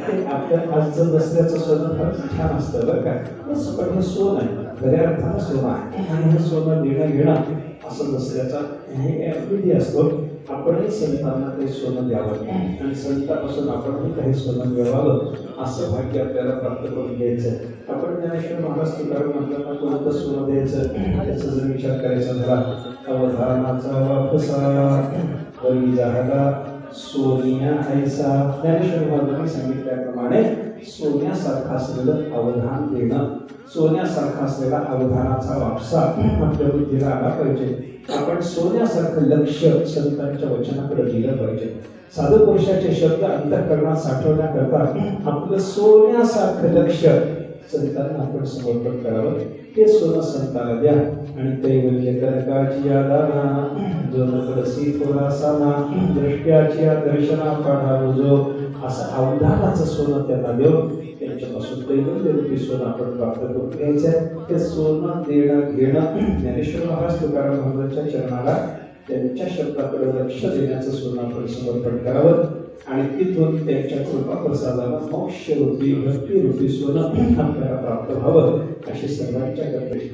आपल्या आजचं दसऱ्याचं सोनं फार छान असतं बरं का. पण हे सोनं आहे, खऱ्या अर्थानं सोनं आहे आणि हे सोनं देणं घेणं असं दसऱ्याचा हे विधी असतो. आपणही संतांना काही सोनं द्यावं आणि संतांपासून आपणही काही सोनं मिळवावं असं भाग्य आपल्याला प्राप्त करून घ्यायचं. आपण ज्ञानेश्वर महाराज तुकाराम म्हटलं कोणतं सोनं द्यायचं त्याचा जर विचार करायचा झाला, अवधानाचा वापसा वरी झाला सोनिया ऐसा. ज्ञानेश्वर महाराजांनी सांगितल्याप्रमाणे सोन्यासारखं असलेलं अवधान देणं, सोन्यासारखा असलेला अवधानाचा वापसा आपल्या बुद्धीला आला पाहिजे. आपण सोन्यासारखं लक्ष संतांच्या वचनाकडे दिलं पाहिजे. साधू पुरुषाचे शब्द अंतःकरणात साठवण्याकरता आपलं सोन्यासारखं लक्ष संतांना आपण समर्पण करावं. ते सोनं संतांना द्या आणि कैवल्य कनकाची दाना जो नकळसी थोडासाना दृष्ट्याची दर्शना पाढा जो असं अवधानाचं सोनं त्यांना देऊन त्यांच्यापासून कैवल्य रूपी सोनं आपण प्राप्त करून घ्यायचं. ते सोनं देणं घेणं ज्ञानेश्वर महाराज तुकाराम महाराजांच्या चरणाला त्यांच्या शब्दाकडे लक्ष देण्याचं सोनं आपण समर्पण करावं आणि तिथून त्यांच्या कृपा प्रसादाला मोक्ष रूपी भक्ती रूपी सोनं आपल्याला प्राप्त व्हावं अशी सर्वांच्या गरजेची